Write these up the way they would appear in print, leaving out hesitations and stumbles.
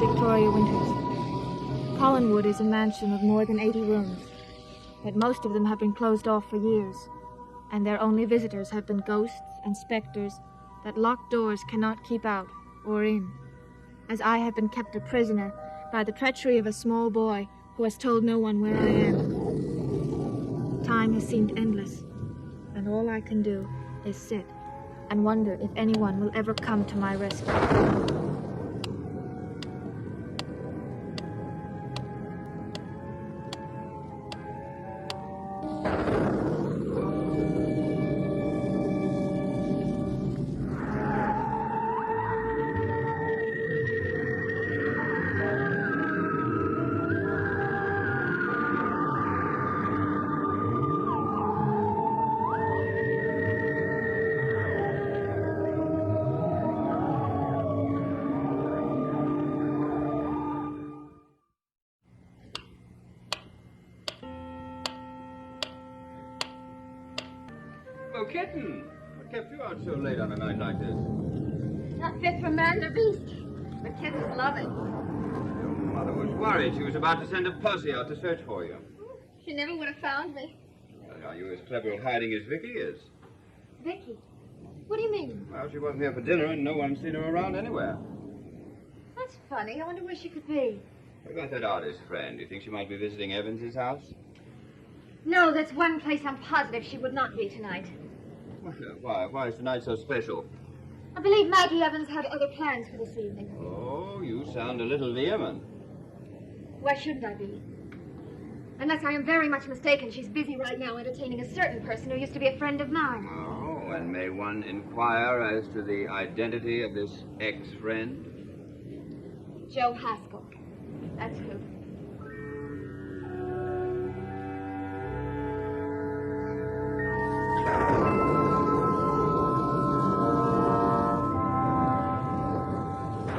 Victoria Winters. Collinwood is a mansion of more than 80 rooms, but most of them have been closed off for years, and their only visitors have been ghosts and specters that locked doors cannot keep out or in, as I have been kept a prisoner by the treachery of a small boy who has told no one where I am. Time has seemed endless, and all I can do is sit and wonder if anyone will ever come to my rescue. Oh, Kitten! What kept you out so late on a night like this? Not fit for man or beast, but kittens love it. Your mother was worried. She was about to send a posse out to search for you. She never would have found me. Well, are you as clever at hiding as Vicky is? Vicky? What do you mean? Well, she wasn't here for dinner, and no one's seen her around anywhere. That's funny. I wonder where she could be. What about that artist friend? Do you think she might be visiting Evans's house? No, that's one place I'm positive she would not be tonight. Why is tonight so special? I believe Maggie Evans had other plans for this evening. Oh, you sound a little vehement. Why shouldn't I be? Unless I am very much mistaken, she's busy right now entertaining a certain person who used to be a friend of mine. Oh, and may one inquire as to the identity of this ex-friend? Joe Haskell. That's who.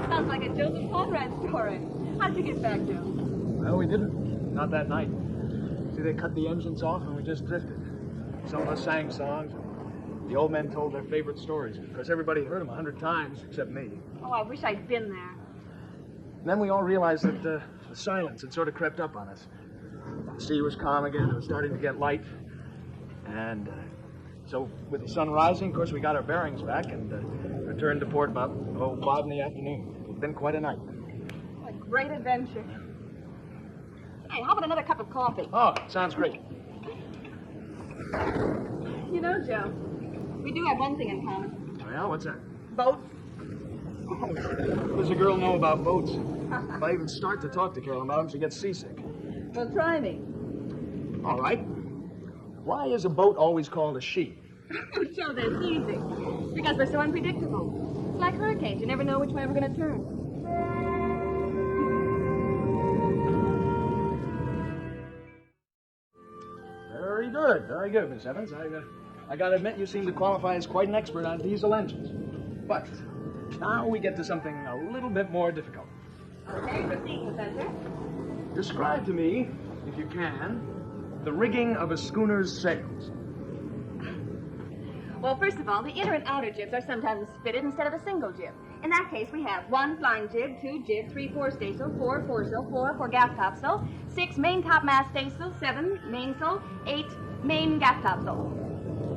Sounds like a Joseph Conrad story. How'd you get back, Joe? Well, we didn't. Not that night. See, they cut the engines off and we just drifted. Some of us sang songs. The old men told their favorite stories. Of course, everybody heard them 100 times, except me. Oh, I wish I'd been there. And then we all realized that the silence had sort of crept up on us. The sea was calm again. It was starting to get light. And so with the sun rising, of course, we got our bearings back and returned to port about 5 in the afternoon. It's been quite a night. What a great adventure. Hey, how about another cup of coffee? Oh, sounds great. You know, Joe, we do have one thing in common. Well, what's that? Boats. Oh, does a girl know about boats? If I even start to talk to Carol about them, she gets seasick. Well, try me. All right. Why is a boat always called a she? Joe, that's easy. Because we're so unpredictable. It's like hurricanes. You never know which way we're going to turn. Very good, Miss Evans. I gotta admit, you seem to qualify as quite an expert on diesel engines. But now we get to something a little bit more difficult. Okay, proceed, Professor. Describe to me, if you can, the rigging of a schooner's sails. Well, first of all, the inner and outer jibs are sometimes fitted instead of a single jib. In that case, we have 1 flying jib, 2 jib, 3 forestaysail, 4 foresail, 4 gaff topsail, 6 main topmast staysail, 7 mainsail, 8 main gaff topsail.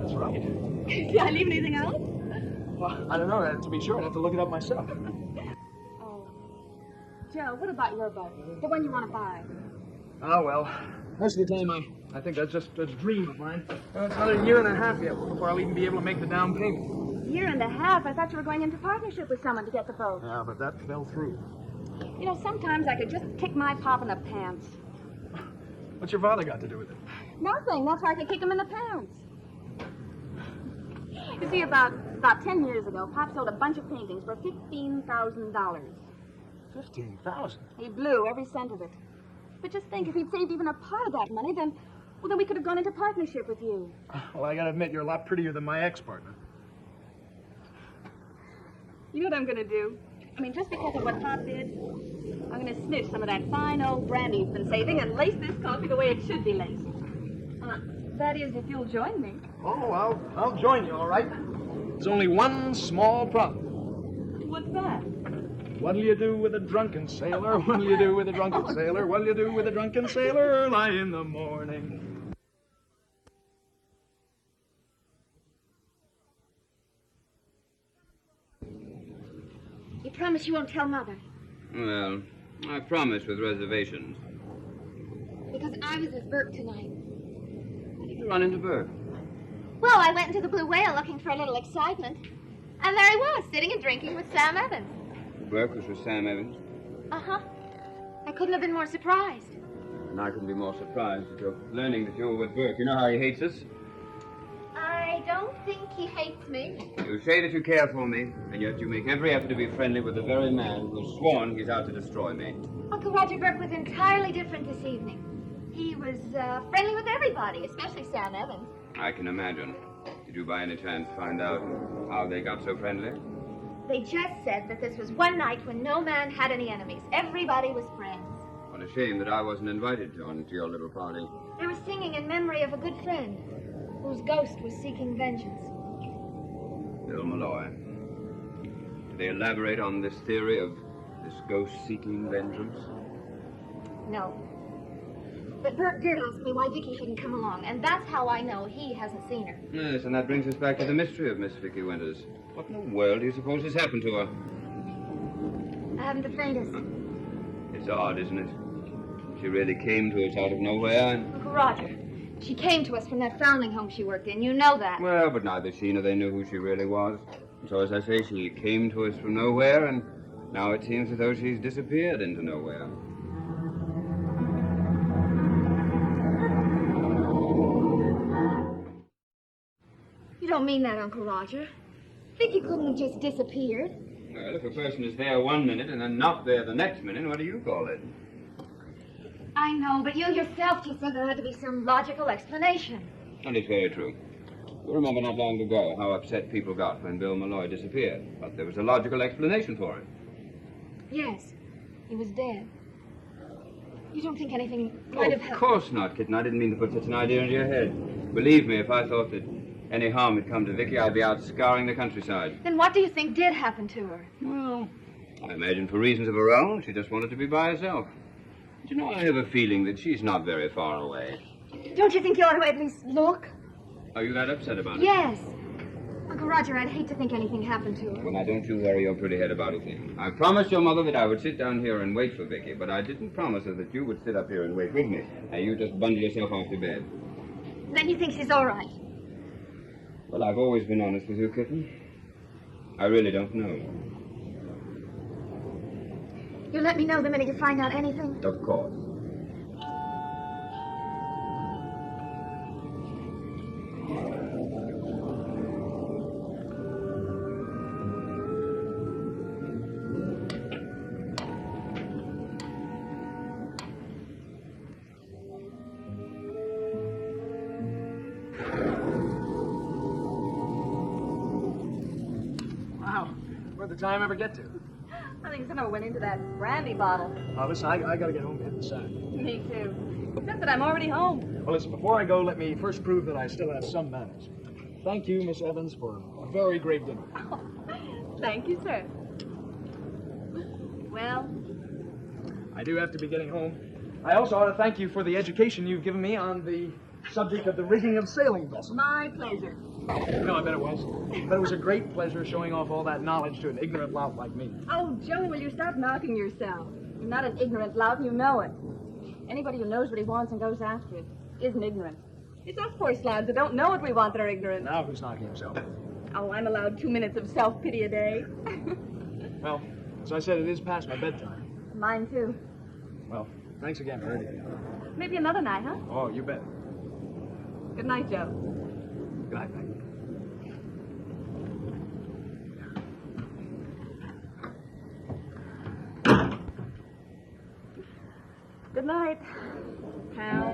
That's right. Did I leave anything out? Well, I don't know. To be sure, I'd have to look it up myself. Oh. Joe, what about your boat? The one you want to buy? Oh, well, most of the time I think that's just a dream of mine. Well, it's another year and a half yet before I'll even be able to make the down payment. Year and a half? I thought you were going into partnership with someone to get the boat. Yeah, but that fell through. You know, sometimes I could just kick my pop in the pants. What's your father got to do with it? Nothing. That's why I could kick him in the pants. You see, about 10 years ago, Pop sold a bunch of paintings for $15,000. 15,000? He blew every cent of it. But just think, if he'd saved even a part of that money, then we could have gone into partnership with you. Well, I gotta admit, you're a lot prettier than my ex-partner. You know what I'm going to do? I mean, just because of what Pop did, I'm going to snitch some of that fine old brandy he's been saving and lace this coffee the way it should be laced. That is, if you'll join me. Oh, I'll join you, all right. There's only one small problem. What's that? What'll you do with a drunken sailor? What'll you do with a drunken sailor? What'll you do with a drunken sailor early in the morning? You promise you won't tell Mother? Well, I promise with reservations. Because I was with Burke tonight. How did you run into Burke? Well, I went into the Blue Whale looking for a little excitement. And there he was, sitting and drinking with Sam Evans. Burke was with Sam Evans. Uh-huh. I couldn't have been more surprised. And I couldn't be more surprised at your learning that you were with Burke. You know how he hates us? I don't think he hates me. You say that you care for me, and yet you make every effort to be friendly with the very man who's sworn he's out to destroy me. Uncle Roger Burke was entirely different this evening. He was friendly with everybody, especially Sam Evans. I can imagine. Did you by any chance find out how they got so friendly? They just said that this was one night when no man had any enemies. Everybody was friends. What a shame that I wasn't invited to your little party. They were singing in memory of a good friend whose ghost was seeking vengeance. Bill Malloy. Did they elaborate on this theory of this ghost seeking vengeance? No. But Burke did ask me why Vicky shouldn't come along, and that's how I know he hasn't seen her. Yes, and that brings us back to the mystery of Miss Vicky Winters. What in the world do you suppose has happened to her? I haven't the faintest. It's odd, isn't it? She really came to us out of nowhere. Uncle Roger, she came to us from that foundling home she worked in. You know that. Well, but neither she nor they knew who she really was. And so, as I say, she came to us from nowhere, and now it seems as though she's disappeared into nowhere. You don't mean that, Uncle Roger. Vicky couldn't have just disappeared. Well, if a person is there 1 minute and then not there the next minute, what do you call it? I know, but you yourself just said there had to be some logical explanation. And it's very true. You remember not long ago how upset people got when Bill Malloy disappeared. But there was a logical explanation for it. Yes, he was dead. You don't think anything might have Of happened? course not, Kitten. I didn't mean to put such an idea into your head. Believe me, if I thought that any harm had come to Vicky, I'd be out scouring the countryside. Then what do you think did happen to her? Well, I imagine for reasons of her own, she just wanted to be by herself. But you know, I have a feeling that she's not very far away. Don't you think you ought to at least look? Are you that upset about it? Yes. Uncle Roger, I'd hate to think anything happened to her. Well, now, don't you worry your pretty head about a thing. I promised your mother that I would sit down here and wait for Vicky, but I didn't promise her that you would sit up here and wait with me. Now, you just bundle yourself off to bed. Then you think she's all right? Well, I've always been honest with you, Kitten. I really don't know. You'll let me know the minute you find out anything? Of course. Wow. Where'd the time ever get to? I think someone went into that brandy bottle. Oh, listen, I gotta get home to hit the sun. Me too. Except that I'm already home. Well, listen, before I go, let me first prove that I still have some manners. Thank you, Miss Evans, for a very great dinner. Thank you, sir. Well, I do have to be getting home. I also ought to thank you for the education you've given me on the subject of the rigging of sailing vessels. my pleasure. No, I bet it was. But it was a great pleasure showing off all that knowledge to an ignorant lout like me. Oh, Joey, will you stop knocking yourself? You're not an ignorant lout, and you know it. Anybody who knows what he wants and goes after it isn't ignorant. It's us poor slobs that don't know what we want that are ignorant. Now who's knocking himself? Oh, I'm allowed 2 minutes of self-pity a day. Well, as I said, it is past my bedtime. Mine, too. Well, thanks again for everything. Maybe another night, huh? Oh, you bet. Good night, Joe. Good night, Maggie. Good night, pal.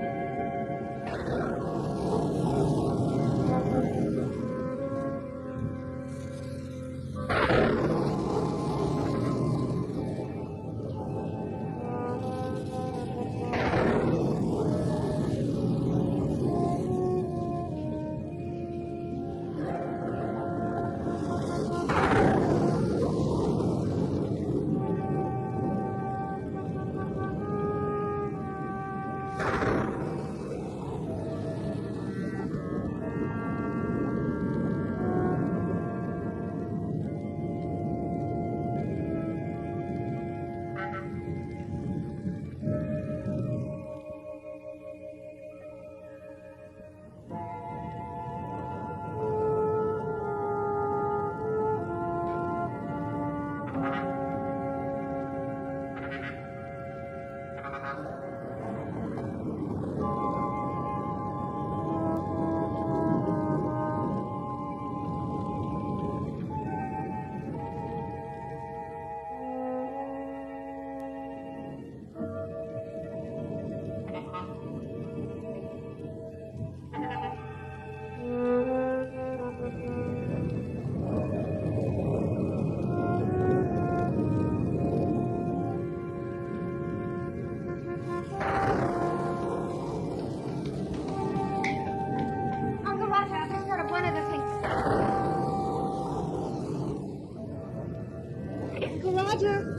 Uncle Roger.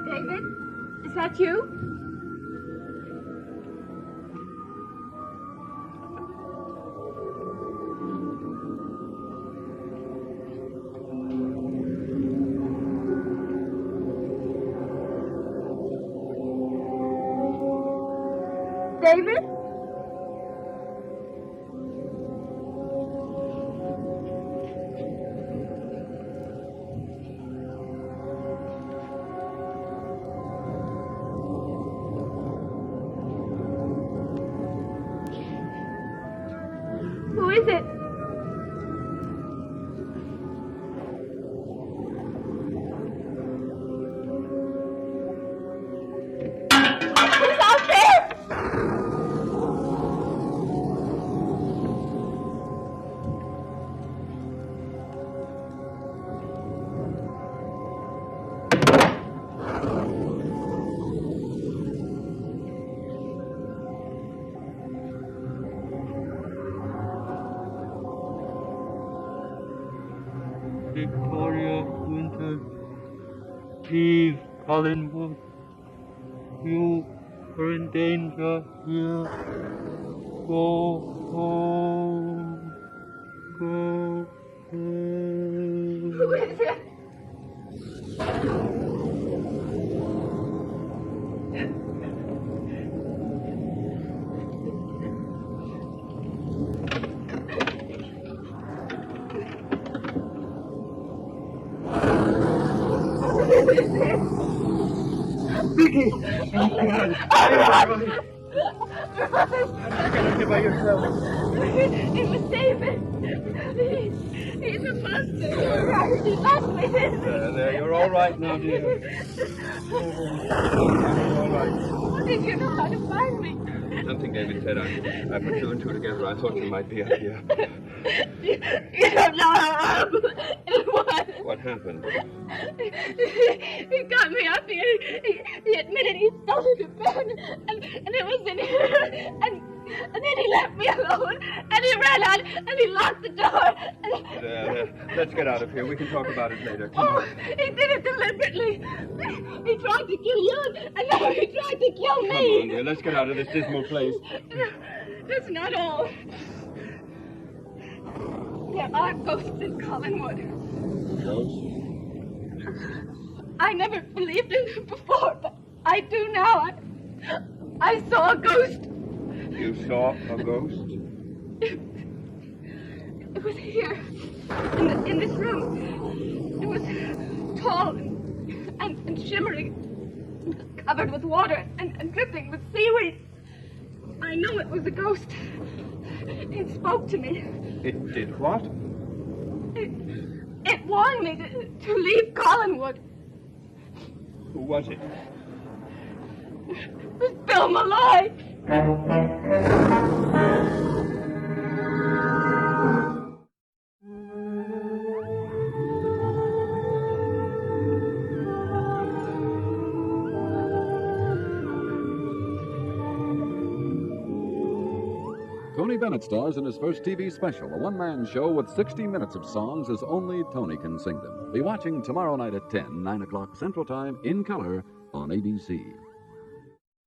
David, is that you? David? Who is it? Who's out there? Victoria Winter, Eve Collingwood, You are in danger here. Go home. Go home. Who is it? Vicky! Oh, God. You're getting here by yourself. It was David. He's a monster. You're right. He locked me in. There, you're all right now, dear. You're all right. Did you know how to find me? Something David said. I put two and two together. I thought you might be up here. You don't know how it was. What happened? He got me up here. He admitted he started a pen, and it was in here. And then he left me alone, and he ran out, and he locked the door. There. Let's get out of here. We can talk about it later. Come Oh, on. he did it deliberately. He tried to kill you, and now he tried to kill Come me. on, dear. Let's get out of this dismal place. That's not all. There are ghosts in Collinwood. Ghosts? I never believed in them before, but I do now. I saw a ghost. You saw a ghost? It was here, in this room. It was tall and shimmering, covered with water and dripping with seaweed. I know it was a ghost. It spoke to me. It did what? It warned me to leave Collinwood. Who was it? It was Bill Malloy. Tony Bennett stars in his first TV special, a one-man show with 60 minutes of songs as only Tony can sing them. Be watching tomorrow night at 10, 9 o'clock Central Time, in color on ABC.